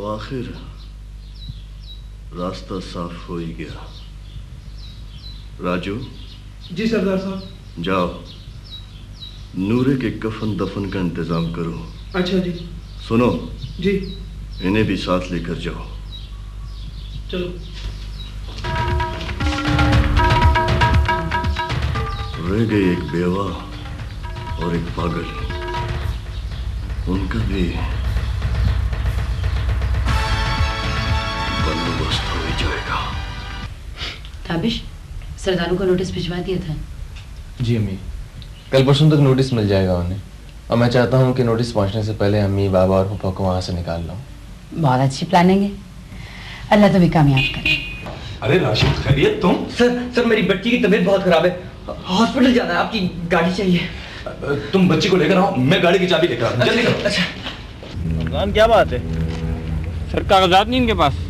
तो आखिर रास्ता साफ हो ही गया। राजू। जी सरदार साहब। जाओ, नूरे के कफन दफन का इंतजाम करो। अच्छा जी। सुनो जी। इन्हें भी साथ लेकर जाओ। चलो। रह गई एक बेवा और एक पागल, उनका भी बंदोबस्त हो ही जाएगा। ताबिश, सरदारों को नोटिस भिजवा दिया था। जी अम्मी, कल परसों तक नोटिस मिल जाएगा उन्हें, और मैं चाहता हूँ कि नोटिस पहुँचने से पहले अम्मी, बाबा और पापा को वहाँ से निकाल लाऊं। बहुत अच्छी प्लानिंग है, अल्लाह तुम्हें कामयाब करे। अरे राशिद, खैरियत तुम? सर मेरी बच्ची की तबीयत बहुत खराब है, हॉस्पिटल जाना है, आपकी गाड़ी चाहिए। तुम बच्ची को लेकर आओ, मैं गाड़ी की चाबी लेकर आता हूं। जल्दी करो। अच्छा। रमजान, क्या बात है? सर कागजात नहीं इनके पास।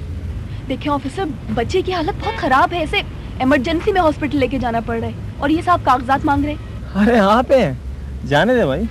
देखिए ऑफिसर, बच्चे की हालत बहुत खराब है, इसे इमरजेंसी में हॉस्पिटल लेके जाना पड़ रहा है और ये साहब कागजात मांग रहे हैं। अरे यहाँ पे जाने दे भाई।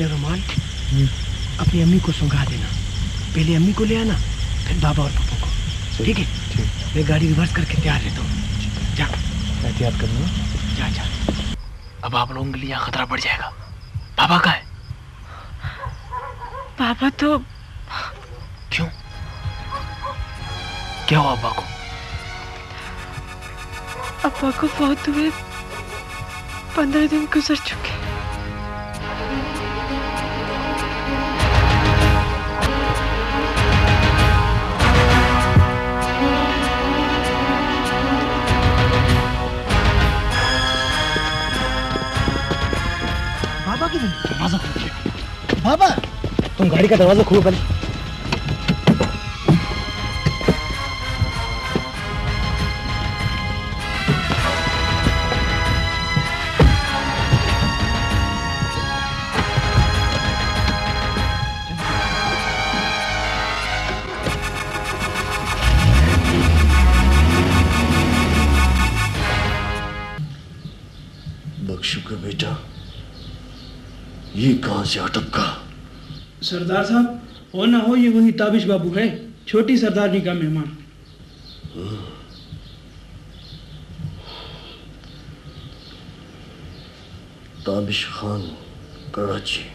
रुमाल अपनी अम्मी को सुंघा देना, पहले अम्मी को ले आना, फिर बाबा और पापा को। ठीक है? मैं गाड़ी रिवर्स करके तैयार रहता हूँ। जा, मैं तैयार कर लूँ। जा। अब आप लोगों के लिए यहाँ खतरा बढ़ जाएगा। पापा कहाँ है? पापा तो क्यों? क्या हुआ अब्बा को? अब्बा को फौत हुए 15 दिन गुजर चुके। दरवाजा खोलो। बाबा, तुम गाड़ी का दरवाजा खोलो पहले। बख्शू का बेटा ये कहां से अटका? सरदार साहब, हो ना हो ये वही ताबिश बाबू है, छोटी सरदारनी का मेहमान। ताबिश खान, कराची।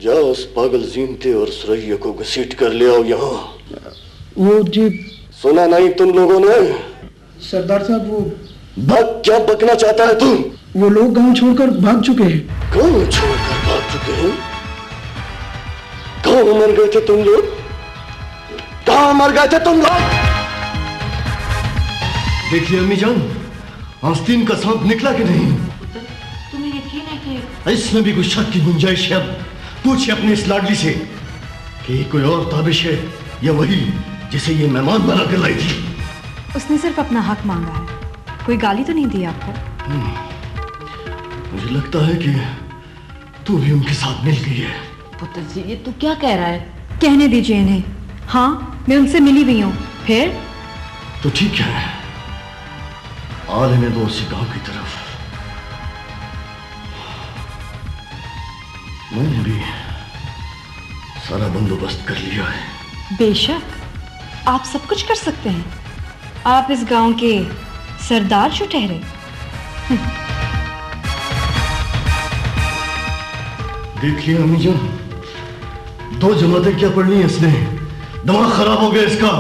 जाओ उस पागल जीनते और सुरैया को घसीट कर ले आओ यहाँ। वो जी। सुना नहीं तुम लोगों ने? सरदार साहब वो क्या बकना चाहता है तू? वो लोग गांव छोड़कर भाग चुके हैं। गांव छोड़कर भाग चुके हैं? कहाँ मर गए थे तुम लोग? कहाँ मर गए थे तुम लोग? देखिए अम्मी जान, आस्तीन का सांप निकला कि नहीं? तुम्हें यकीन है कि इसमें भी कुछ शक की गुंजाइश है? पूछे अपने इस लाडली से कि कोई और ताबिश है या वही जिसे ये मेहमान बना कर लाई थी। उसने सिर्फ अपना हक मांगा है, कोई गाली तो नहीं दी आपको। मुझे लगता है कि तू भी उनके साथ मिल गई है। पुत्र जी, ये तू क्या कह रहा है? कहने दीजिए इन्हें। हाँ, मैं उनसे मिली हुई हूँ। फिर तो ठीक है, आ लेने दो उसी गांव की तरफ। मैंने भी सारा बंदोबस्त कर लिया है। बेशक, आप सब कुछ कर सकते हैं। आप इस गांव के सरदार जो ठहरे। देखिए अम्मी जान, 2 जमातें क्या पढ़नी है इसने? दिमाग खराब हो गया इसका।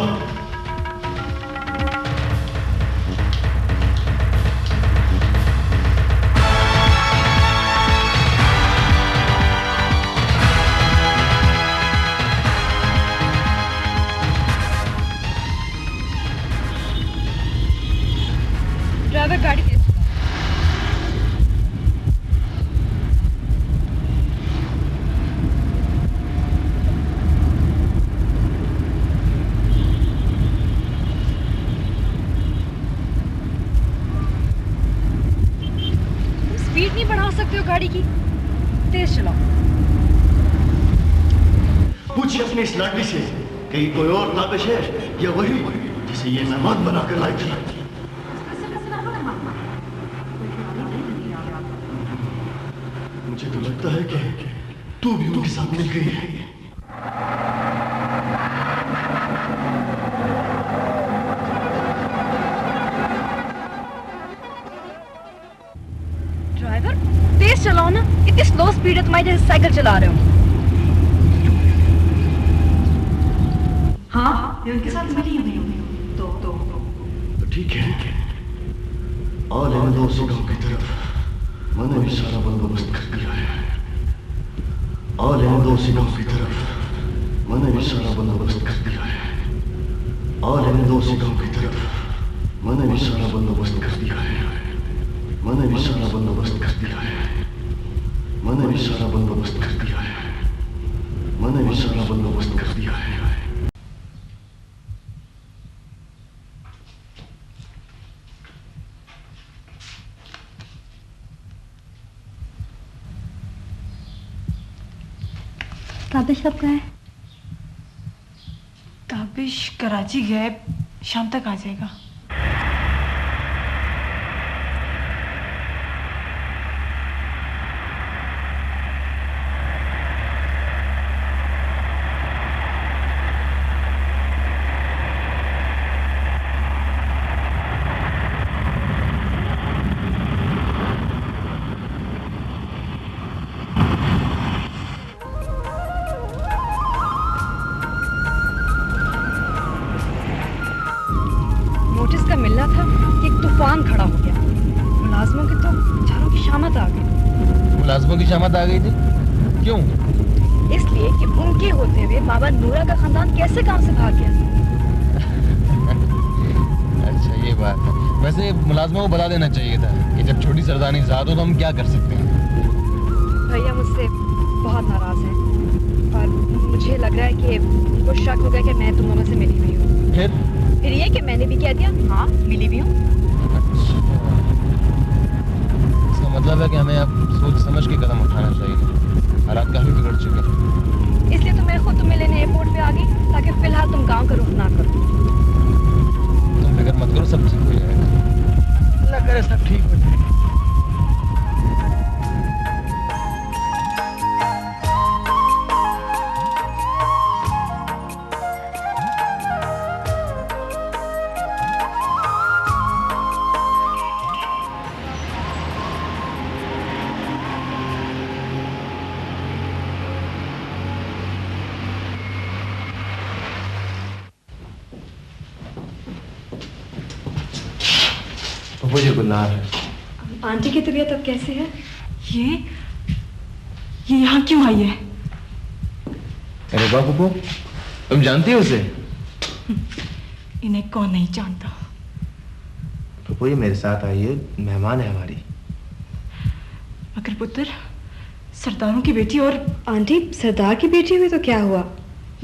गाड़ी की, तेज चलाओ। पूछिए अपनी इस लाडली से कहीं कोई और ताबिश है या वही जिसे ये मेहमान बनाकर लाई थी। मुझे तो लगता है कि तू भी उनके साथ मिल गई है। ड्राइवर तेज चलाओ ना, इतनी स्लो स्पीड है तुम्हारी जैसे साइकिल चला रहे हो। हाँ, मैं उनके साथ मिली हुई हूँ। तो ठीक है, और इन दो गांव की तरफ मैंने भी सारा बंदोबस्त कर दिया है। और इन दो गांव की तरफ मैंने भी सारा बंदोबस्त कर दिया है। और इन दो गांव की तरफ मैंने भी सारा बंदोबस्त कर दिया है। मैंने भी सारा बंदोबस्त कर दिया है। मैंने भी सारा बंदोबस्त कर दिया है। मैंने भी सारा बंदोबस्त कर दिया है। ताबिश कब गए? ताबिश कराची गए, शाम तक आ जाएगा। मिलना था कि एक तूफान खड़ा हो गया। मुलाजमों की तो चारों की शामत आ गई। मुलाजमों की शामत आ गई थी? क्यों? इसलिए कि उनके होते हुए बाबा नूरा का खानदान कैसे काम से भाग गया। अच्छा ये बात है। वैसे मुलाजमों को बता देना चाहिए था कि जब छोटी सरदारनी ज़ाद हो तो हम क्या कर सकते हैं। भैया मुझसे बहुत नाराज है और मुझे लग रहा है कि वो शक हो गया कि मैं तुम मामा से मिली हुई हूँ। फिर ये कि मैंने भी कह दिया हाँ मिली भी हूँ। इसका मतलब है कि हमें अब सोच समझ के कदम उठाना चाहिए। हालात काफी बिगड़ चुके हैं। इसलिए तो मैं खुद तुम्हें लेने एयरपोर्ट पे आ गई ताकि फिलहाल तुम गांव का रुख ना करो। तुम फिक्र मत करो, सब ठीक हो जाएगा। अल्लाह करे सब ठीक हो जाएगा। मुझे गुनाह है। आंटी की तबीयत अब कैसे है? ये यहाँ क्यों आई है? अरे बापू तुम जानती हो उसे? इन्हें कौन नहीं जानता। तो ये मेरे साथ आई है, मेहमान है हमारी। मगर पुत्र सरदारों की बेटी और आंटी सरदार की बेटी हुई तो क्या हुआ?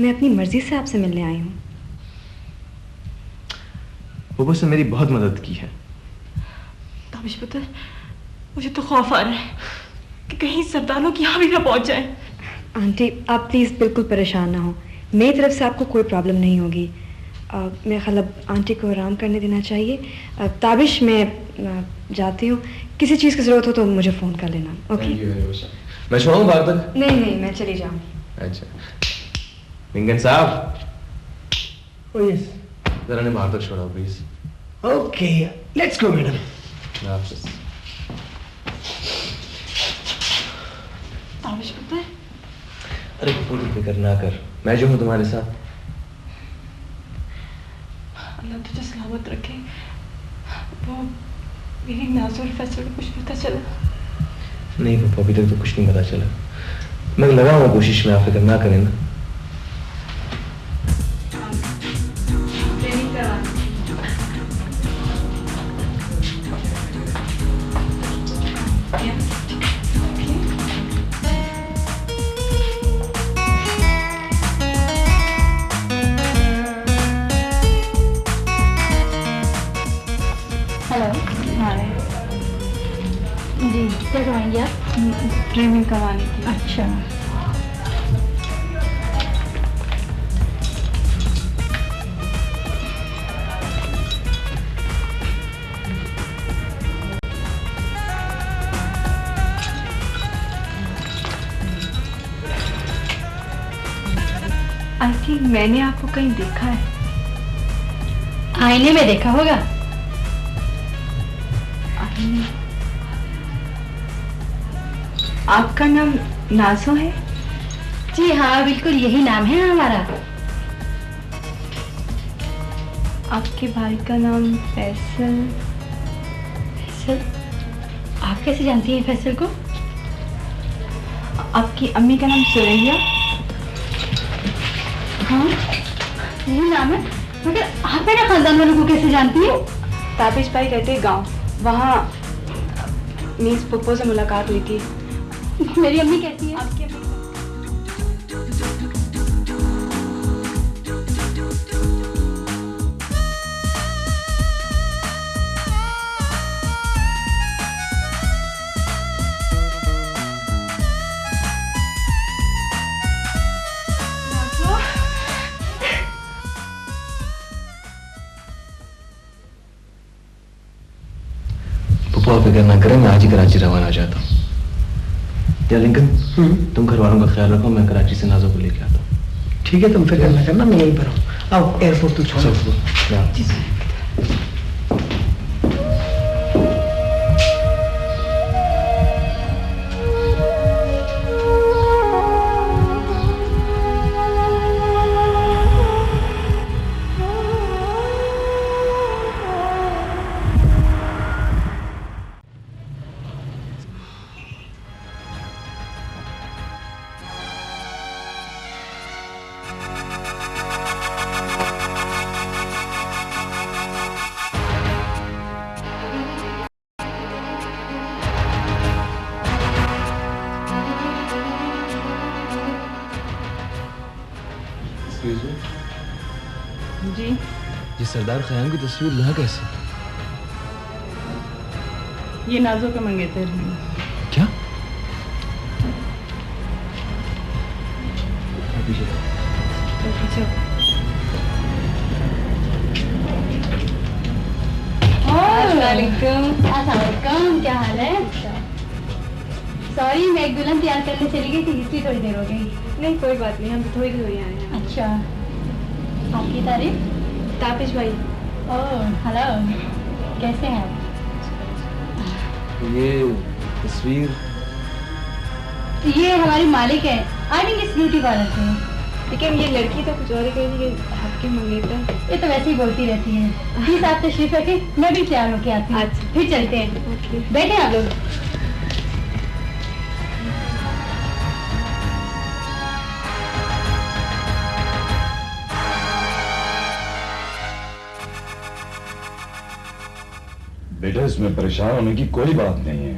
मैं अपनी मर्जी से आपसे मिलने आई हूँ। वो से मेरी बहुत मदद की है। ताबिश पुत्र मुझे तो खौफ आ रहा है कि कहीं सरदारों की यहाँ भी ना पहुँच जाए। आंटी आप प्लीज़ बिल्कुल परेशान ना हो, मेरी तरफ से आपको कोई प्रॉब्लम नहीं होगी। मेरा ख्याल अब आंटी को आराम करने देना चाहिए। ताबिश मैं जाती हूँ, किसी चीज़ की ज़रूरत हो तो मुझे फ़ोन कर लेना। ओके मैं छोड़ूँ बाहर तक? नहीं मैं चली जाऊँ। अच्छा लिंगन साहब यस जरा ने बाहर तक छोड़ा please. Okay let's go madam. Tabish पुत्र अरे पूरी फिक्र ना कर, मैं जो हूँ तुम्हारे साथ। अल्लाह तुझे सलामत रखे। वो मेरी नाजुर फैसले कुछ पता चला? नहीं पापा अभी तक तो कुछ नहीं पता चला। मैं लगा हुआ कोशिश में, आप फिक्र ना करें ना। हेलो हाय जी क्या करेंगे आप? ट्रेनिंग करवानी थी। अच्छा, आई थिंक मैंने आपको कहीं देखा है। आईने में देखा होगा। आईने? आपका नाम नाजो है? जी हाँ, बिल्कुल यही नाम है हमारा। आपके भाई का नाम फैसल? फैसल? आप कैसे जानती हैं फैसल को? आपकी अम्मी का नाम सुरैया? हाँ, यही नाम है। मगर आप मेरे खानदान वालों को कैसे जानती हैं? ताबिश भाई रहते गांव, वहाँ मीस पुप्पो से मुलाकात हुई थी। मेरी अम्मी कहती है। आपकी अम्मी पप्पू फिक्र ना करें, मैं आज ही कराची रवाना चाहता हूँ। या लिंकन, तुम घर वालों का ख्याल रखो, मैं कराची से नाजो को लेके आता हूँ। ठीक है, तुम फिक्र ना करना, मैं यहीं पर हूँ। आओ एयरपोर्ट तू छोड़ो। जी, ये सरदार खयाम की तस्वीर यहाँ कैसे? ये नाजो के मंगेतर हैं। क्या? अस्सलामुअलैकुम, क्या हाल है? सॉरी, मैं एक दुल्हन तैयार करने चली गई थी, इसलिए थोड़ी देर हो गई। नहीं कोई बात नहीं, हम तो थोड़ी देर आए हैं। अच्छा, आपकी तारीफ? ताबिश भाई। ओह हेलो, कैसे हैं आप? ये तस्वीर? ये हमारी मालिक है, आई थिंक इस ब्यूटी पार्लर से। लेकिन ये लड़की तो कुछ और ही कह रही है, आपके मंगेतर। ये तो वैसे ही बोलती रहती है। प्लीज आप तशरीफ रखें, मैं भी तैयार होके आती हूँ। अच्छा। फिर चलते हैं। बैठे आप लोग। बेटा, इसमें परेशान होने की कोई बात नहीं है।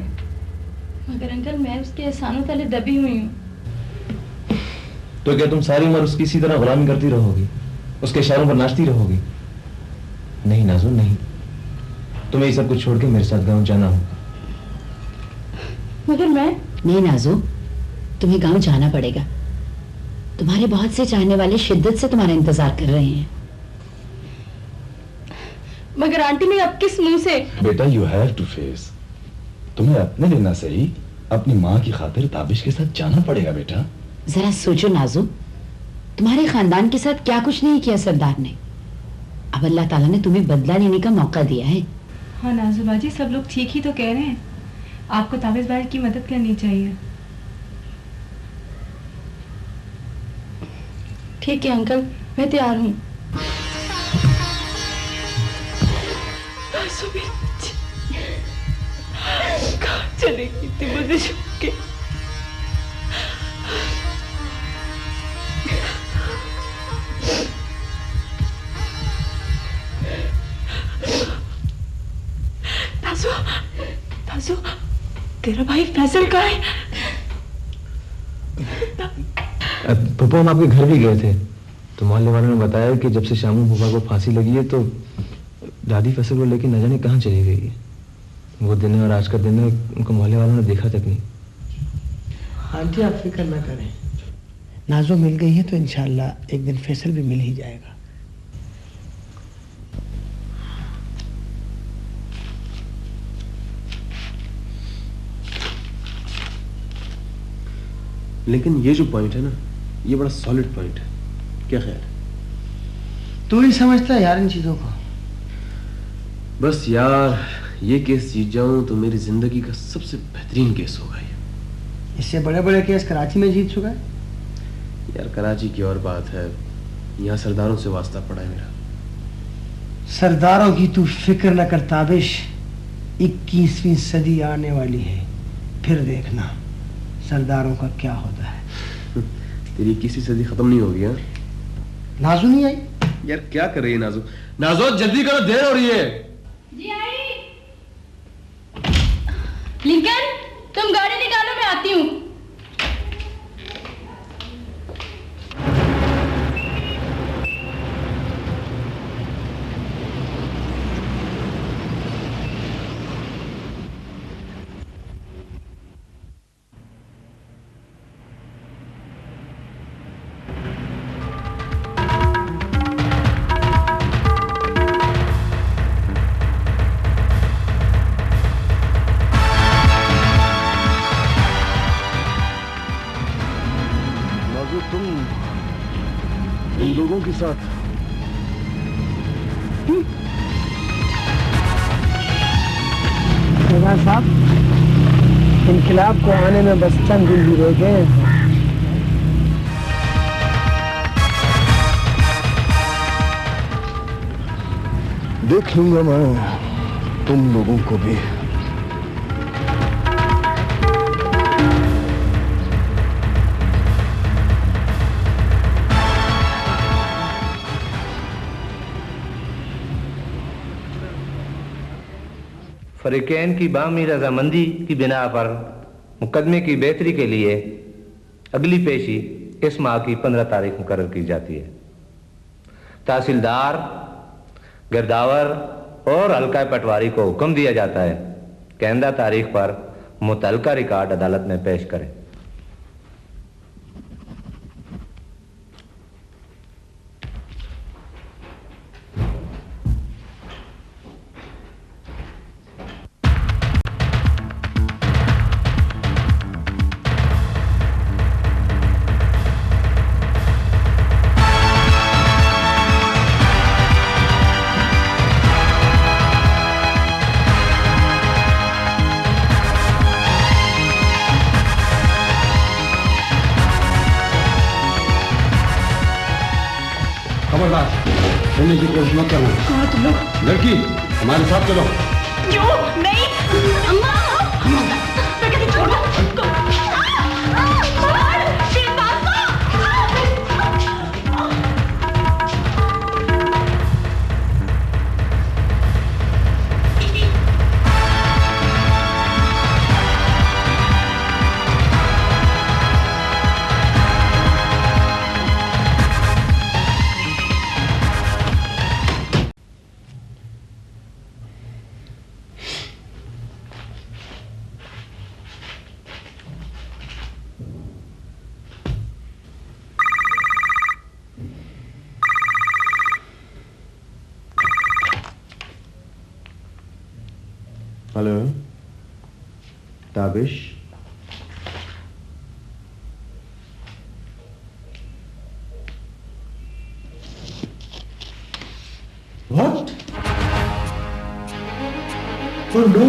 मगर अंकल, मैं उसके एहसानों तले दबी हुई हूँ। तो क्या तुम सारी उम्र उसकी इसी तरह गुलामी करती रहोगी, उसके इशारों पर नाचती रहोगी? नहीं नाज़ो, नहीं, तुम्हें ये सब कुछ छोड़ के मेरे साथ गांव जाना होगा। मगर मैं नहीं नाज़ो, तुम्हें गांव जाना पड़ेगा। तुम्हारे बहुत से चाहने वाले शिद्दत से तुम्हारा इंतजार कर रहे हैं। मगर आंटी, मैं अब किस मुंह से? बेटा, यू हैव टू फेस। तुम्हें अपने लेना सही, अपनी माँ की खातिर ताबिश के साथ जाना पड़ेगा बेटा। जरा सोचो नाज़ो, तुम्हारे खानदान के साथ क्या कुछ नहीं किया सरदार ने। अब अल्लाह ताला ने तुम्हें बदला लेने का मौका दिया है। हाँ नाज़ो बाजी, सब लोग ठीक ही तो कह रहे हैं। आपको ताबिश भाई की मदद करनी चाहिए। ठीक है अंकल, मैं तैयार हूँ। चलेगी थी मुझे छोड़ के। तासो, तासो, तेरा भाई फैसल कहाँ है? पप्पू, हम आपके घर भी गए थे, तो मोहल्ले वालों ने बताया कि जब से शामू फूफा को फांसी लगी है तो दादी फैसल को लेकर न जाने कहाँ चली गई है। वो दिन है और आज का दिन है, उनको मोहल्ले वालों ने देखा तक नहीं। आंटी आप फिक्र ना करें, नाजो मिल गई है तो इंशाल्लाह एक दिन फैसल भी मिल ही जाएगा। लेकिन ये जो पॉइंट है ना, ये बड़ा सॉलिड पॉइंट है। क्या ख्याल है? तू ही समझता है यार इन चीजों को। बस यार, ये केस जीत जाऊं तो मेरी जिंदगी का सबसे बेहतरीन केस होगा ये। इससे बड़े बड़े केस कराची में जीत चुका है यार। कराची की और बात है, यहाँ सरदारों से वास्ता पड़ा है मेरा। सरदारों की तू फिक्र न कर ताबिश, 21वीं सदी आने वाली है, फिर देखना सरदारों का क्या होता है। तेरी किसी सदी खत्म नहीं होगी। हाँ, नाजू नहीं आई यार। क्या कर रही है नाजो? नाजो जल्दी करो, देर हो रही है। जी आई। लिंकन, तुम गाड़ी निकालो, मैं आती हूँ। लोगों के साथ सरदार साहब, इनकलाब को आने में बस चंद दिन ही रह गए हैं। देख लूंगा मैं तुम लोगों को भी। फरीकैन की बामी रजामंदी की बिना पर मुकदमे की बेहतरी के लिए अगली पेशी इस माह की 15 तारीख मुकर्रर की जाती है। तहसीलदार, गिरदावर और हल्का पटवारी को हुक्म दिया जाता है कि आइंदा तारीख पर मुतल्लिका रिकॉर्ड अदालत में पेश करें। बोलने की कोशिश मत करना। कहाँ तुम लोग? लड़की, हमारे साथ चलो। क्यों? नहीं, अम्मा, मैं कहती छोड़ो। Hello, Tabish. What? Oh no!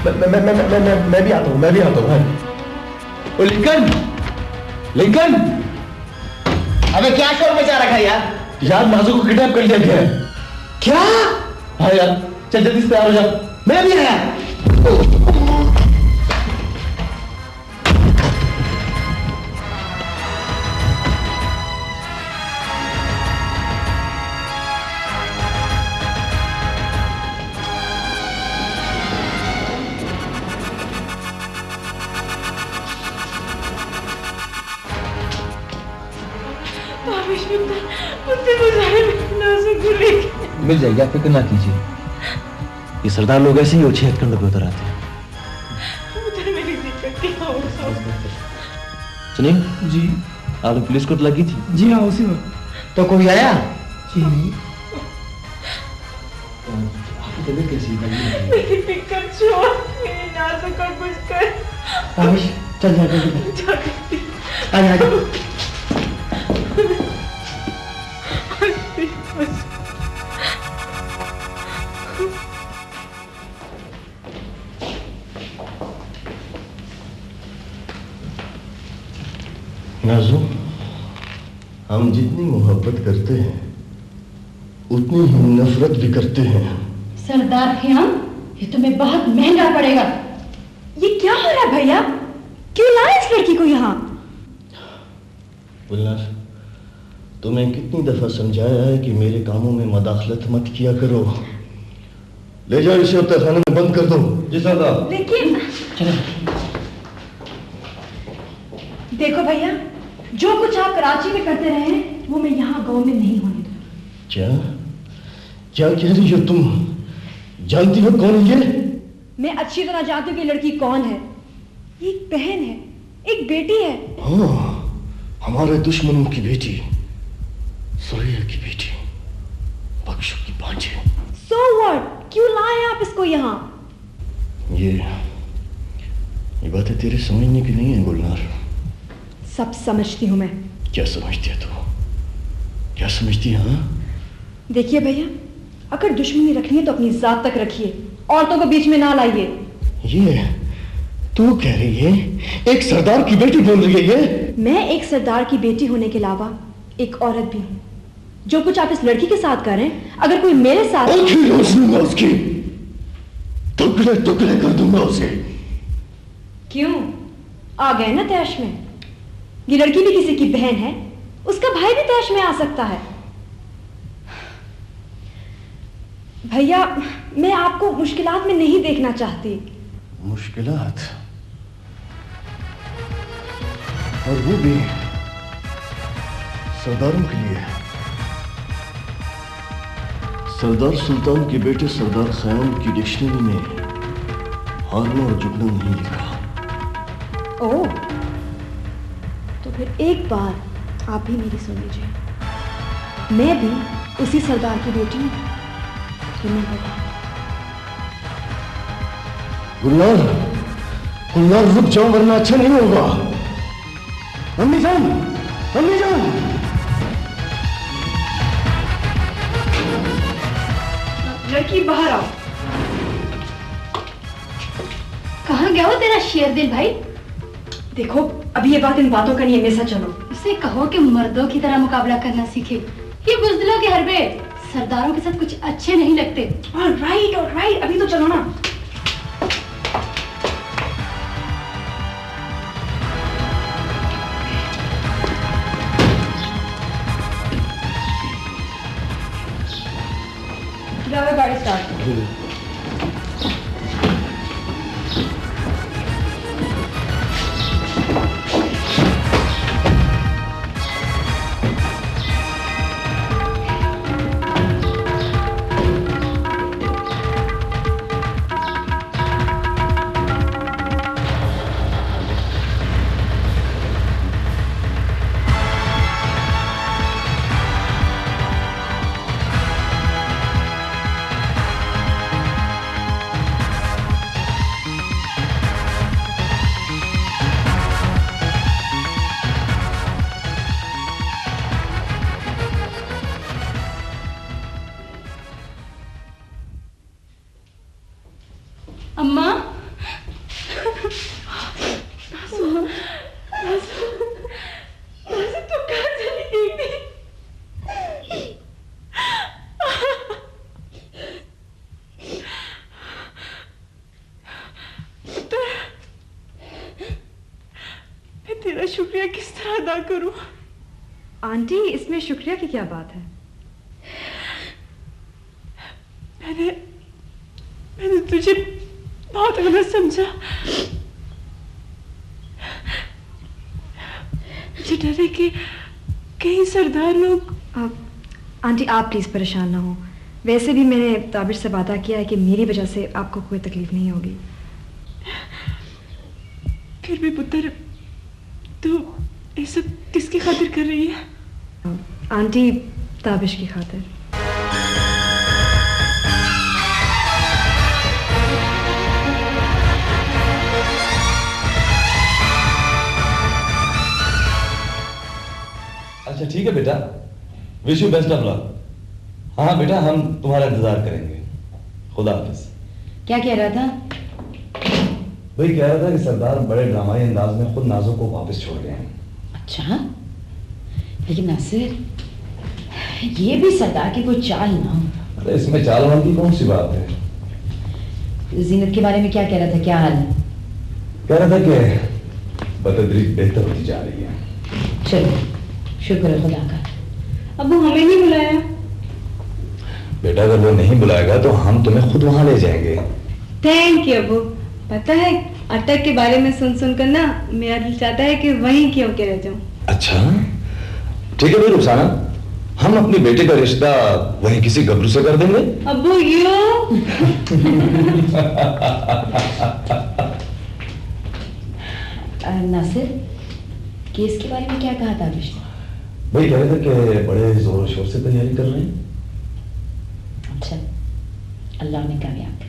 मैं भी आता हूँ, मैं भी आता हूँ। ओ लिंकन, लिंकन! अबे क्या शोर मचा रखा है यार? यार नाजू को किडनैप कर लिया गया है। क्या? हाँ यार, चल जल्दी से तैयार हो जा। मैं भी आया। मिल जाएगी, आप फिक्र ना कीजिए। ये सरदार लोग ऐसे ही ओछी हथकंडों पे उतर आते हैं। मेरी दिक्कत क्या होगा? नहीं जी आपने पुलिस को तो लगी थी? जी हाँ उसी वक्त। तो कोई आया? जी नहीं। आपकी तबीयत कैसी है? मेरी फिक्र छोड़, मेरे नाज़ों का कुछ कर। ताबिश चल जा जल्दी आ जा। नाज़ू, हम जितनी मोहब्बत करते हैं उतनी ही नफरत भी करते हैं। सरदार ख़याम, ये तुम्हें बहुत महंगा पड़ेगा। ये क्या हो रहा है भैया? क्यों लाए इस लड़की को यहाँ? गुलनार, तुम्हें कितनी दफा समझाया है कि मेरे कामों में मदाखलत मत किया करो। ले जाओ इसे तहखाने में बंद कर दो। जी सरदार। लेकिन देखो भैया, जो कुछ आप कराची में करते रहे हैं वो मैं यहाँ गांव में नहीं होने दूंगी। क्या क्या कह रही हो तुम? जानती हो कौन है ये? मैं अच्छी तरह जानती हूँ कि लड़की कौन है। एक बहन है, एक बेटी है। हाँ, हमारे दुश्मनों की बेटी, सुरैया की बेटी, बख्शू की भांजे। So what? क्यों लाए आप इसको यहाँ? ये बातें तेरे समझने की नहीं है गुलनार। सब समझती हूँ मैं। क्या समझती है तू? क्या समझती है? हाँ? देखिए भैया, अगर दुश्मनी रखनी है तो अपनी जात तक रखिए, औरतों को बीच में ना लाइए। ये तू कह रही है एक सरदार की बेटी बोल रही है ये? मैं एक सरदार की बेटी होने के अलावा एक औरत भी हूँ। जो कुछ आप इस लड़की के साथ कर रहे हैं, अगर कोई मेरे साथ रोशनी उसकी टुकड़े टुकड़े कर दूंगा उसे। क्यों? आ गए ना तैश में? ये लड़की भी किसी की बहन है, उसका भाई भी तैश में आ सकता है। भैया, मैं आपको मुश्किलात में नहीं देखना चाहती। मुश्किलात? और वो भी सरदारों के लिए? सरदार सुल्तान के बेटे सरदार ख़याम की डिक्शनरी में हारना और झुकना नहीं लिखा। ओह, तो फिर एक बार आप भी मेरी सुन लीजिए। मैं भी उसी सरदार की बेटी हूँ। गुलनार, गुलनार रुक जाओ वरना अच्छा नहीं होगा। अम्मी जान, अम्मी जान। लड़की बाहर आओ। कहाँ गया हो तेरा शेरदिल भाई? देखो, अभी ये बात इन बातों का नहीं है, मेसा चलो। उसे कहो कि मर्दों की तरह मुकाबला करना सीखे। ये बुज़दिलों के हरबे सरदारों के साथ कुछ अच्छे नहीं लगते। ऑलराइट, अभी तो चलो ना। गाड़ी स्टार्ट। अम्मा, तू कहाँ चली गई? मैं तेरा शुक्रिया किस तरह अदा करूं? आंटी, इसमें शुक्रिया की क्या बात है? मैंने तुझे बहुत गलत समझा। मुझे डर है कि कहीं सरदार लोग। आंटी, आप प्लीज परेशान ना हो। वैसे भी मैंने ताबिश से वादा किया है कि मेरी वजह से आपको कोई तकलीफ नहीं होगी। फिर भी पुत्र, तू ये सब किसकी खातिर कर रही है? आंटी ताबिश की खातिर। अच्छा ठीक है बेटा, wish you best of luck. हाँ बेटा, हम तुम्हारा इंतजार करेंगे। खुदा हाफिज। क्या कह रहा था? भाई कह रहा था कि सरदार बड़े ड्रामाई अंदाज में खुद नाजो को वापस छोड़ गए हैं। अच्छा, लेकिन नासिर, ये भी सरदार की कोई चाल ना हो। अरे इसमें चालवान की कौन सी बात है? जीनत के बारे में क्या कह रहा था? क्या हाल है? कह रहा था कि बतदरीज बेहतर होती जा रही है। चलो, शुक्र है खुदा का। अबू हमें नहीं बुलाया? बेटा अगर वो नहीं बुलाएगा तो हम तुम्हें खुद वहां ले जाएंगे। Thank you Abu. पता है अटक के बारे में सुन सुनकर ना मेरा दिल चाहता है कि वहीं क्यों के रह जाऊं। अच्छा ठीक है भाई रुखसाना, हम अपने बेटे का रिश्ता वहीं किसी गबरू से कर देंगे। अबू यू नासिर, केस के बारे में क्या कहा था विष्णु? भाई कह रहे थे कि बड़े जोर शोर से तैयारी कर रहे हैं। अच्छा, अल्लाह ने कामयाब करे।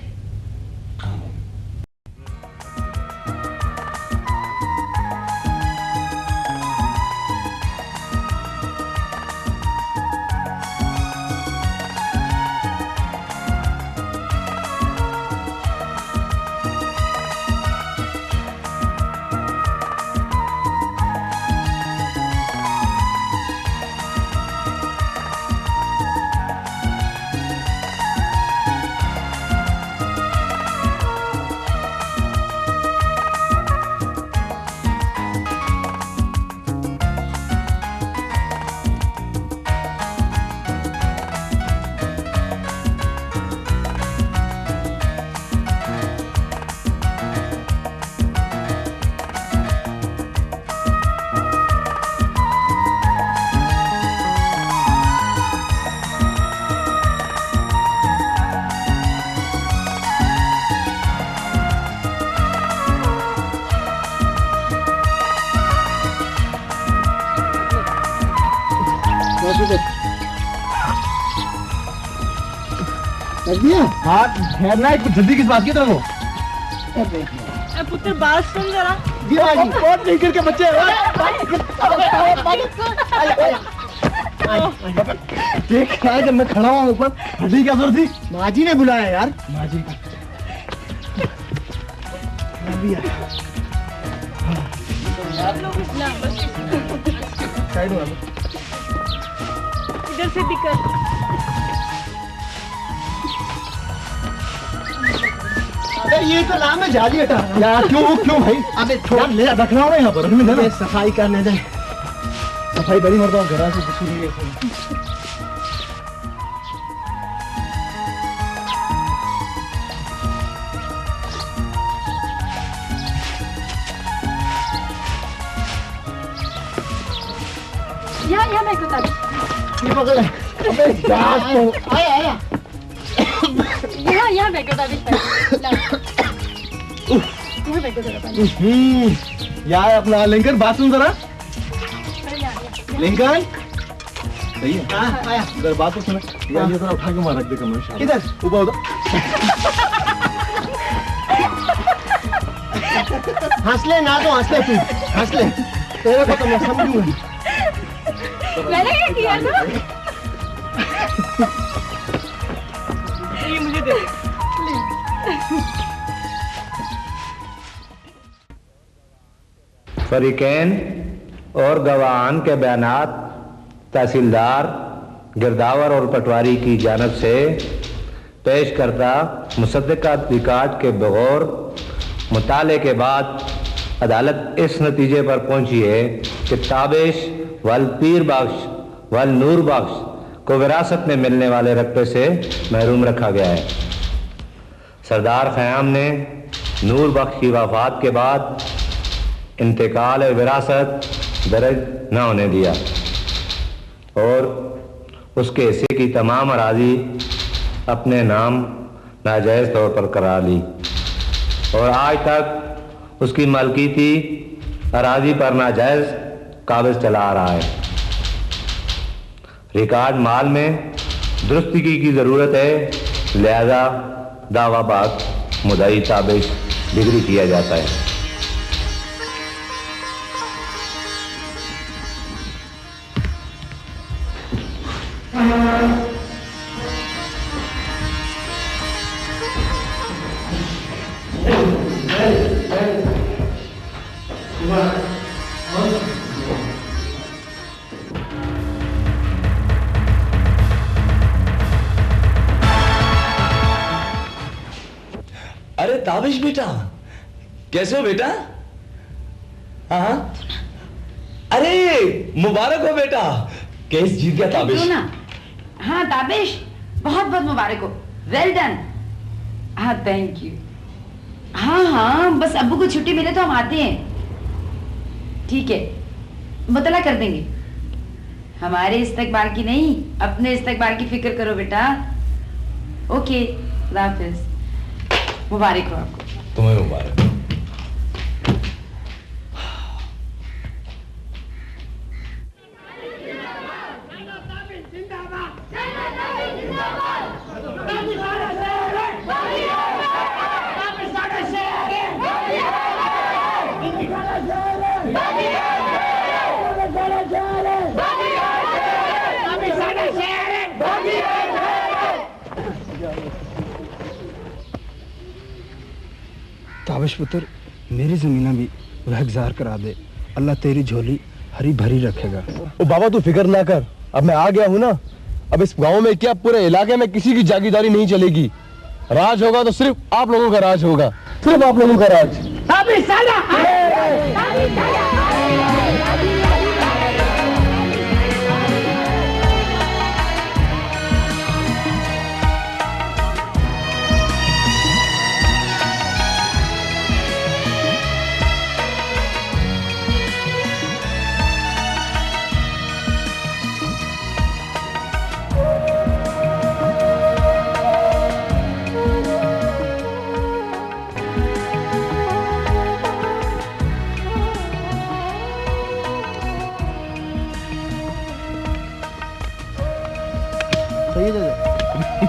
हाँ ठहरना है, कुछ जल्दी किस बात की तरफ हो? पुत्र बात सुन जरा। जी हाँ जी, बहुत नहीं करके बच्चे देख है जब मैं खड़ा हूँ ऊपर, हड्डी क्या जरूरत थी? माँ जी ने बुलाया यार। माँ जी इधर से दिक्कत। अबे ये तो नाम है जाली हटा यार। क्यों भाई? अबे छोड़ ले, रख रहा हूँ यहाँ पर। अबे सफाई करने दे। सफाई बड़ी मरता हूँ घर से कुछ नहीं है। यहाँ मैं बता दूँ। अबे आया यहाँ बैठ बता दे। यार अपना लिंकन बात सुन जरा। लिंकन सही है। आया इधर बात तो सुना। यार ये जरा उठा के मार रख दे कमर। किधर? ऊपर उधर। हंस ले ना, तो हंस ले तू, हंस ले। तेरे को तो मैं समझूंगा। मैंने क्या किया था? ये मुझे दे। फरीकैन और गवाहान के बयानात तहसीलदार गिरदावर और पटवारी की जानिब से पेश करता मुसद्दका रिकॉर्ड के बगौर मुताले के बाद अदालत इस नतीजे पर पहुंची है कि ताबिश वल पीर बख्श वल नूर बख्श को विरासत में मिलने वाले रकबे से महरूम रखा गया है। सरदार ख़याम ने नूर बख्श की वफ़ात के बाद इंतकाल विरासत दर्ज न होने दिया और उसके हिस्से की तमाम अराजी अपने नाम नाजायज़ तौर पर करा ली और आज तक उसकी मलकीती अराजी पर नाजायज़ काबिज चला आ रहा है। रिकॉर्ड माल में दुरुस्ती की जरूरत है, लिहाजा दावा बाग मुद्दई ताबिश डिग्री किया जाता है। अरे ताबिश बेटा, कैसे हो बेटा? हाँ, अरे मुबारक हो बेटा, केस जीत गया ताबिश। क्यों ना? हाँ ताबिश, बहुत बहुत मुबारक हो, वेल डन। हाँ थैंक यू। हाँ हाँ, बस अब्बू को छुट्टी मिले तो हम आते हैं। ठीक है, मुतला कर देंगे। हमारे इस्तकबाल की नहीं, अपने इस्तकबाल की फिक्र करो बेटा। ओके, खुदा हाफिज। मुबारक हो आपको। तुम्हें मुबारक। ताबिश पुत्र, मेरी ज़मीना भी वह गुज़ार करा दे। अल्लाह तेरी झोली हरी भरी रखेगा। ओ बाबा तू फिक्र ना कर, अब मैं आ गया हूँ ना। अब इस गांव में क्या, पूरे इलाके में किसी की जागीरदारी नहीं चलेगी। राज होगा तो सिर्फ आप लोगों का राज होगा, सिर्फ आप लोगों का राज।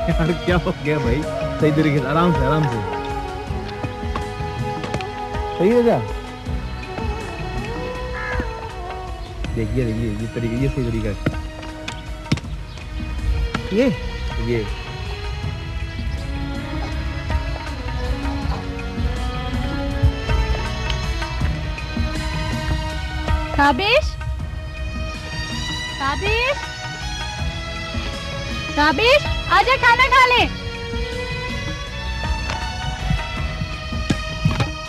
यार क्या हो गया भाई? सही तरीके से, आराम से आराम से। सही है क्या? देखिए देखिए, ये तरीका, ये सही तरीका है। ये ताबिश, ताबिश, ताबिश, आजा खाना खा ले।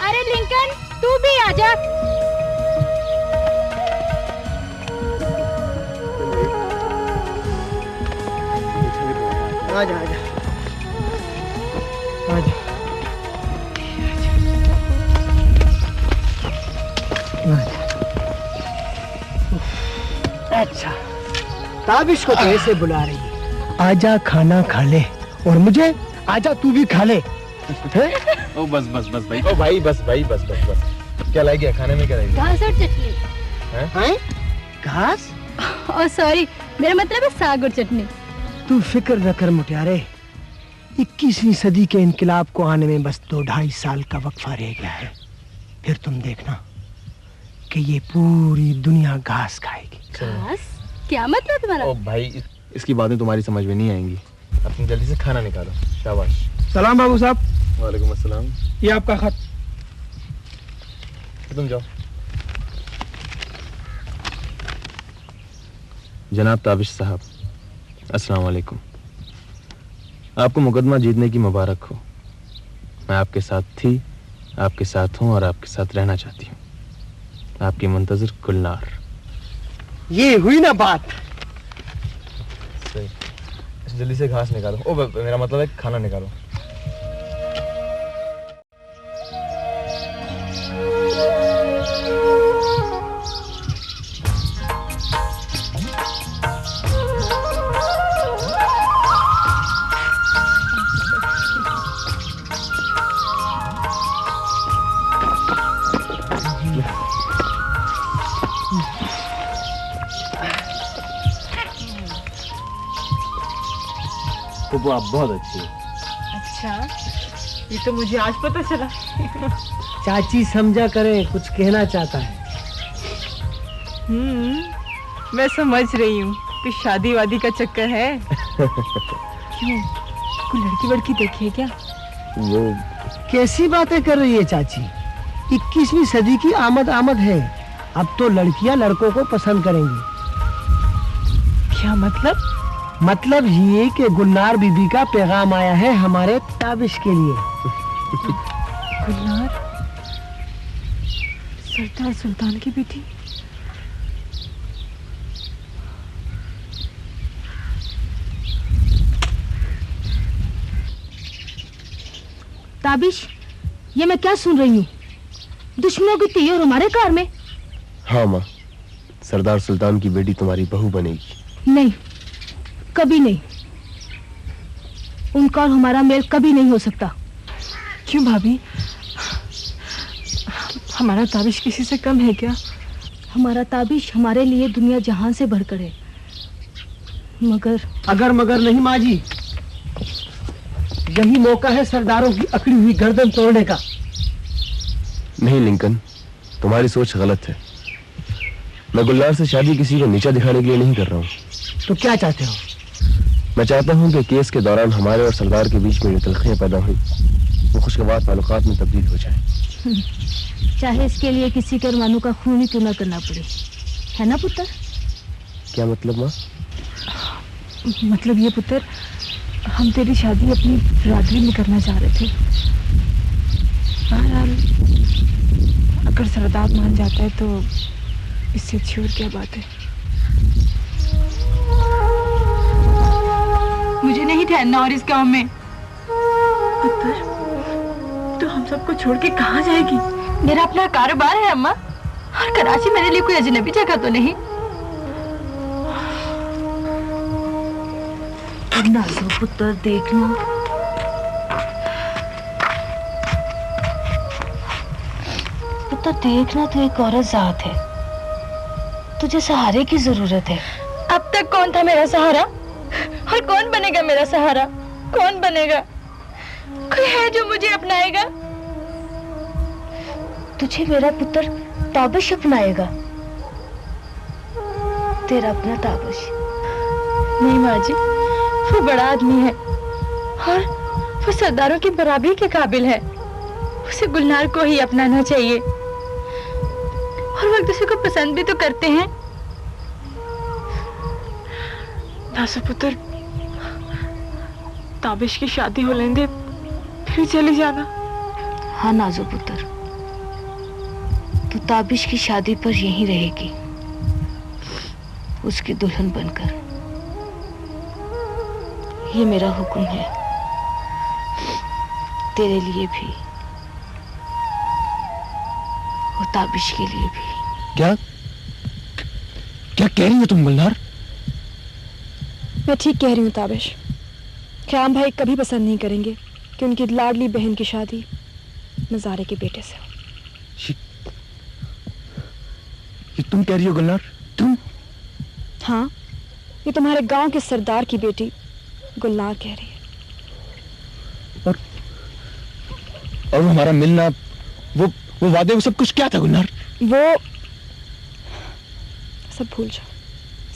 अरे लिंकन, तू भी आजा। आजा आजा आजा। अच्छा, ताबिश को तो ऐसे बुला रही है, आजा खाना खा ले, और मुझे आजा तू भी खा ले। ओ बस बस बस भाई, ओ भाई बस भाई, बस बस बस। क्या लाई गया खाने में? क्या लाई गया? घास और चटनी। हैं? घास? ओ सॉरी, मेरा मतलब है साग और चटनी। तू फिक्र न कर मुटियारे, 21वीं सदी के इनकलाब को आने में बस 2-2.5 साल का वक्फा रह गया है। फिर तुम देखना कि ये पूरी दुनिया घास खाएगी। घास? क्या मतलब तुम्हारा? ओ भाई, इसकी बातें तुम्हारी समझ में नहीं आएंगी। अपनी जल्दी से खाना निकालो। शाबाश। सलाम बाबू साहब। वालेकुम अस्सलाम। ये आपका खत। तुम जाओ। जनाब ताबिश साहब, अस्सलाम वालेकुम। आपको मुकदमा जीतने की मुबारक हो। मैं आपके साथ थी, आपके साथ हूँ और आपके साथ रहना चाहती हूँ। आपकी मुंतजर गुलनार। ये हुई ना बात। सही। जल्दी से घास निकालो। ओ मेरा मतलब है खाना निकालो। फूफू आप बहुत अच्छी हैं। अच्छा, ये तो मुझे आज पता चला। चाची समझा करे कुछ कहना चाहता है। मैं समझ रही हूँ कि शादी वादी का चक्कर है। क्यों, कोई लड़की वड़की देखी है क्या? वो कैसी बातें कर रही है चाची? 21वीं सदी की आमद है। अब तो लड़कियां लड़कों को पसंद करेंगी। क्या मतलब? मतलब ये कि गुलनार बीबी का पैगाम आया है हमारे ताबिश के लिए। गुलनार सरदार सुल्तान की बेटी? ताबिश, ये मैं क्या सुन रही हूँ? दुश्मनों की तीर हमारे कार में? हाँ माँ, सरदार सुल्तान की बेटी तुम्हारी बहू बनेगी। नहीं, कभी नहीं। उनका और हमारा मेल कभी नहीं हो सकता। क्यों भाभी? हमारा ताबिश किसी से कम है क्या? हमारा ताबिश हमारे लिए दुनिया जहां से बढ़कर है। मगर नहीं माँ जी, यही मौका है सरदारों की अकड़ी हुई गर्दन तोड़ने का। नहीं लिंकन, तुम्हारी सोच गलत है। मैं गुलनार से शादी किसी को नीचा दिखाने के लिए नहीं कर रहा हूँ। तो क्या चाहते हो? मैं चाहता हूँ कि केस के दौरान हमारे और सरदार के बीच में जो तलखियां पैदा हुई वो खुशगवार ताल्लुकात में तब्दील हो जाए, चाहे इसके लिए किसी के अरमानों का खून ही क्यों ना करना पड़े, है ना पुत्र? क्या मतलब माँ? मतलब ये पुत्र, हम तेरी शादी अपनी बिरादरी में करना चाह रहे थे। बहरहाल अगर सरदार मान जाता है तो इससे अच्छी और क्या बात है। मुझे नहीं ठहरना और इस गांव में। पुत्र, तो हम सबको छोड़ के कहाँ जाएगी? मेरा अपना कारोबार है अम्मा, और कराची मेरे लिए कोई अजनबी जगह तो नहीं। नाज़ो पुत्र, देखना पुत्र, देखना तो एक औरत जात है, तुझे सहारे की जरूरत है। अब तक कौन था मेरा सहारा, और कौन बनेगा मेरा सहारा? कौन बनेगा? कोई है जो मुझे अपनाएगा? तुझे मेरा पुत्र ताबिश अपनाएगा, तेरा अपना ताबिश। नहीं माँ जी, वो बड़ा आदमी है और वो सरदारों की बराबरी के काबिल है। उसे गुलनार को ही अपनाना चाहिए, और वो एक दूसरे को पसंद भी तो करते हैं। नासु पुत्र, ताबिश की शादी हो लेने दे, फिर चली जाना। हाँ नाज़ो पुत्र, तू ताबिश की शादी पर यहीं रहेगी, उसकी दुल्हन बनकर। ये मेरा हुक्म है, तेरे लिए भी और ताबिश के लिए भी। क्या क्या कह रही हो तुम गुलनार? मैं ठीक कह रही हूँ ताबिश। ख्याम भाई कभी पसंद नहीं करेंगे कि उनकी लाडली बहन की शादी नजारे के बेटे से हो। ये तुम कह रही हो गुलनार? तुम? हाँ, ये तुम्हारे गांव के सरदार की बेटी गुलनार कह रही है। और वो हमारा मिलना, वो वादे, वो सब कुछ क्या था गुलनार? वो सब भूल जाओ,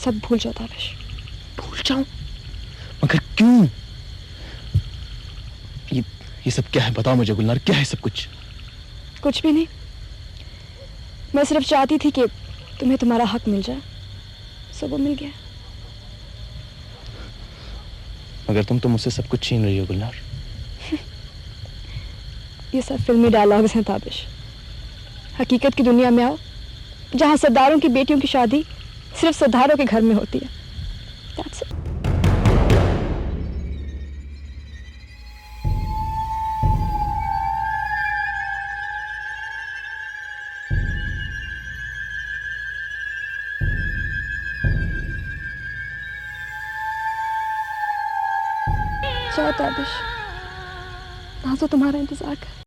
सब भूल जाओ ताबिश। भूल जाऊं? मगर क्यों? ये सब क्या है, बताओ मुझे गुलनार, क्या है सब कुछ? कुछ भी नहीं, मैं सिर्फ चाहती थी कि तुम्हें तुम्हारा हक मिल जाए, सब वो मिल गया। मगर तुम तो मुझसे सब कुछ छीन रही हो गुलनार। ये सब फिल्मी डायलॉग्स हैं ताबिश। हकीकत की दुनिया में आओ, जहां सरदारों की बेटियों की शादी सिर्फ सरदारों के घर में होती है। That's it. जाओ ताबिश, नाज़ो तुम्हारा इंतजार कर।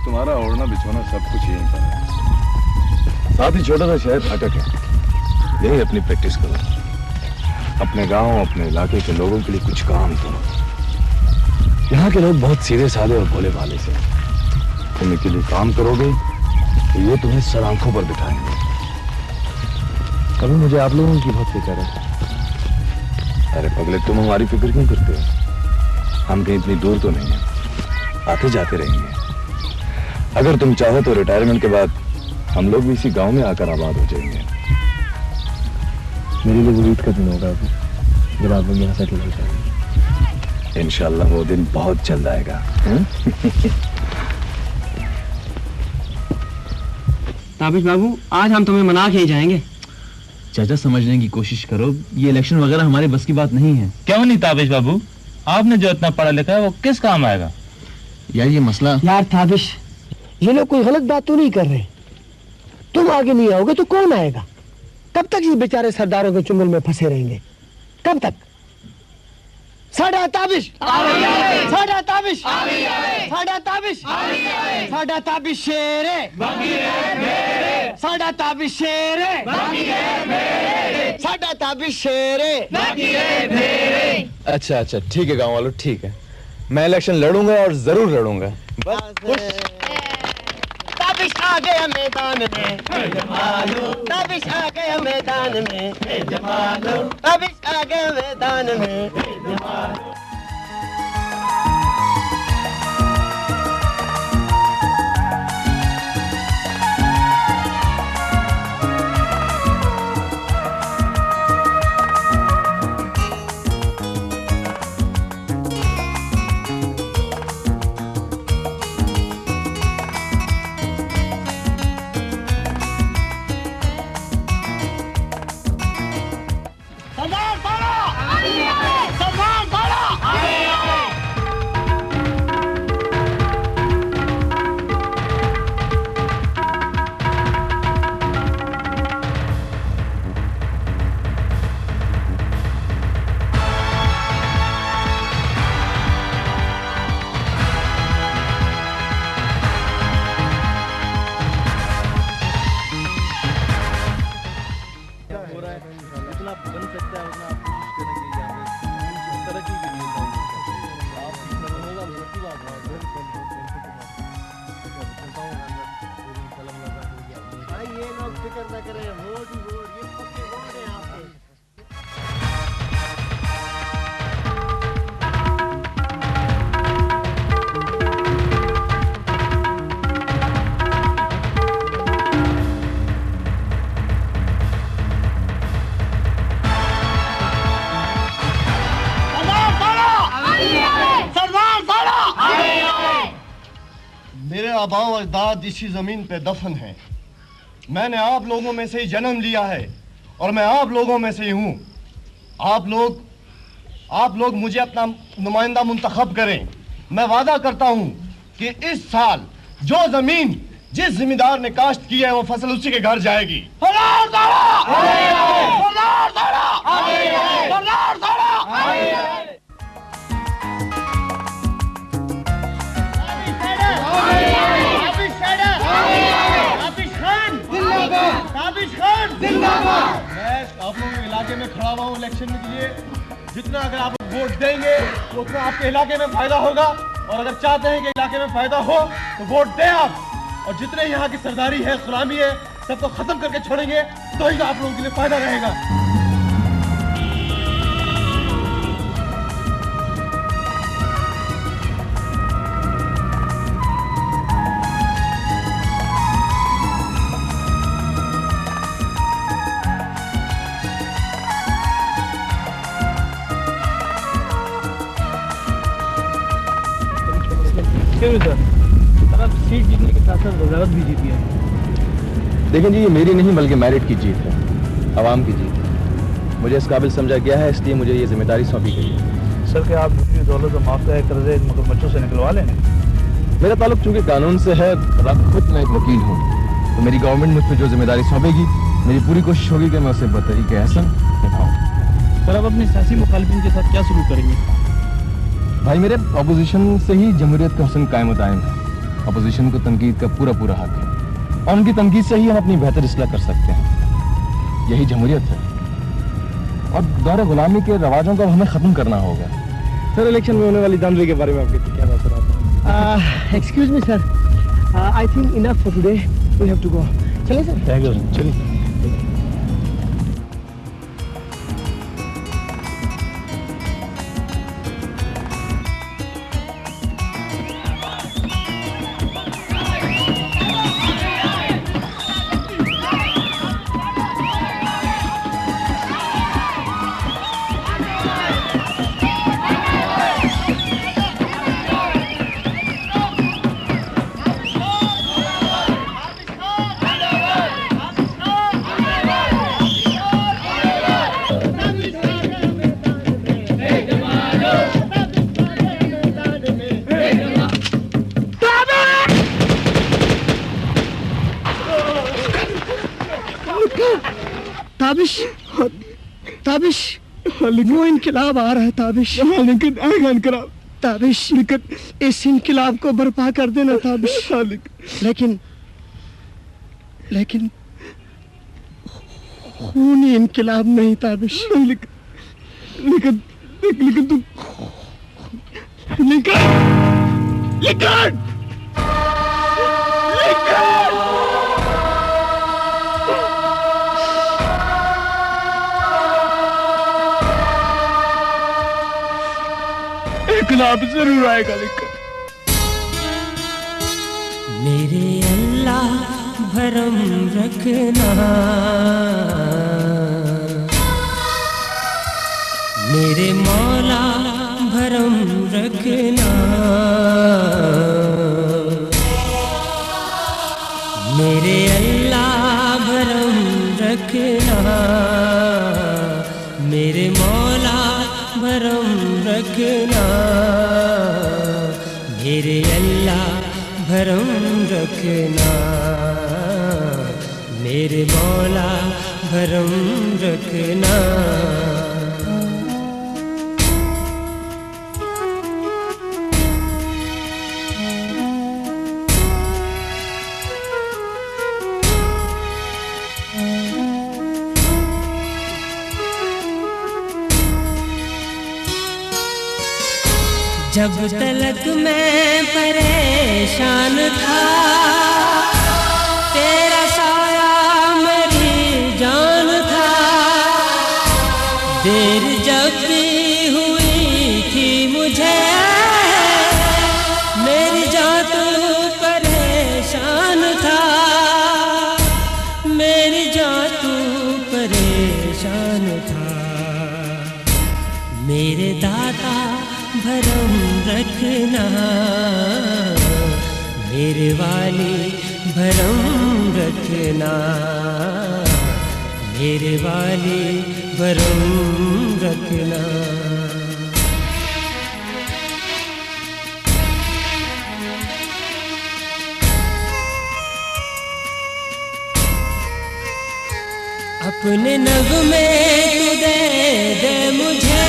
तुम्हारा ओढ़ना बिछोना सब कुछ यहीं पर है। साथ ही छोटा सा शहर फाटक है। यही अपनी प्रैक्टिस करो। अपने गांव अपने इलाके के लोगों के लिए कुछ काम करो। यहाँ के लोग बहुत सीधे साधे और भोले भाले से। तुम इनके लिए काम करोगे तो ये तुम्हें सर आंखों पर बिठाएंगे। कभी मुझे आप लोगों की बहुत फिक्र है। अरे पगले, तुम हमारी फिक्र क्यों करते हो? हम कहीं इतनी दूर तो नहीं है, आते जाते रहेंगे। अगर तुम चाहो तो रिटायरमेंट के बाद हम लोग भी इसी गांव में आकर आबाद हो जाएंगे। मेरे लिए वो ईद का दिन होगा अभी, जब आप लोग यहाँ सेटल हो जाएंगे। इंशाल्लाह वो दिन बहुत जल्द आएगा। ताबिश बाबू, आज हम तुम्हें मना के ही जाएंगे। चाचा, समझने की कोशिश करो, ये इलेक्शन वगैरह हमारे बस की बात नहीं है। क्यों नहीं ताबिश बाबू? आपने जो इतना पढ़ा लिखा है वो किस काम आएगा? यार ये मसला। यार ताबिश, ये लोग कोई गलत बात तो नहीं कर रहे। तुम आगे नहीं आओगे तो कौन आएगा? कब तक ये बेचारे सरदारों के चुंगल में फंसे रहेंगे? कब तक? साडा ताबिश, साडा ताबिश, साडा ताबिश, साडा ताबिश शेरे, साडा ताबिश शेरे, साडा ताबिश शेरे। अच्छा अच्छा, ठीक है गांव वालों, ठीक है। मैं इलेक्शन लड़ूंगा और जरूर लड़ूंगा। ताबिश आ गया मैदान में, ताबिश आ गया मैदान में, ताबिश आ गया मैदान में। मेरे आबाओ अजदाद इसी जमीन पे दफन हैं। मैंने आप लोगों में से ही जन्म लिया है और मैं आप लोगों में से ही हूँ। आप लोग मुझे अपना नुमाइंदा मुंतखब करें। मैं वादा करता हूँ कि इस साल जो जमीन जिस जिम्मेदार ने काश्त की है वो फसल उसी के घर जाएगी। मैं आप लोगों के इलाके में खड़ा हुआ हूँ इलेक्शन के लिए। जितना अगर आप वोट देंगे तो उतना आपके इलाके में फायदा होगा, और अगर चाहते हैं कि इलाके में फायदा हो तो वोट दें आप। और जितने यहाँ की सरदारी है, गुलामी है, सबको खत्म करके छोड़ेंगे तो ही आप लोगों के लिए फायदा रहेगा। सर आप सीट जीतने के साथ साथ वजारत भी जीती है। देखें जी, ये मेरी नहीं बल्कि मेरिट की जीत है, आवाम की जीत है। मुझे इस काबिल समझा गया है, इसलिए मुझे ये जिम्मेदारी सौंपी गई है। सर क्या आप अपनी दौलत और माफिया कर्जे मगरमच्छों से निकलवा लेंगे? मेरा ताल्लुक चूंकि कानून से है, खुद मैं एक वकील हूँ, तो मेरी गवर्नमेंट मुझ पर जो जिम्मेदारी सौंपेगी मेरी पूरी कोशिश होगी कि मैं उसे बतरीके एहसन निभाऊँ। सर आप अपने सियासी मुखालिफिन के साथ क्या शुरू करेंगे? भाई मेरे अपोजिशन से ही जमहूरियत का हुस्न कायम दायम है। अपोजिशन को तनकीद का पूरा पूरा हक है और उनकी तनकीद से ही हम अपनी बेहतर इस्लाह कर सकते हैं। यही जमहूरियत है और दौर गुलामी के रवाजों को हमें खत्म करना होगा। सर, इलेक्शन में होने वाली धांधली के बारे में आपके क्या बात है? Excuse me sir, I think enough for today, we have to go. चलिए सर। थैंक यू, चलिए। ताबिश, वो इनकलाब आ रहा है ताबिश। लेकिन आएगा इनकलाब। ताबिश, लेकिन इस इनकलाब को बर्पा कर देना ताबिश। लेकिन लेकिन खूनी इनकलाब नहीं ताबिश। लेकिन तुम इनकलाब जरूर आएगा। लेकिन मेरे अल्लाह भरम रखना, मेरे मौला भरम रखना, मेरे अल्लाह भरम रखना, मेरे मौला भरम रखना, मेरे अल्लाह भरम रखना, मेरे मौला भरम रखना। जब तलक मैं परेशान था, तेरा साया मेरी जान था। देर जब भी हुई थी मुझे, मेरी जान तू परेशान था, मेरी जान तू परेशान था। मेरे दाता भरम रखना, मेरे वाली भरम रखना, मेरे वाली भरम रखना। अपने नगमे तू दे दे मुझे,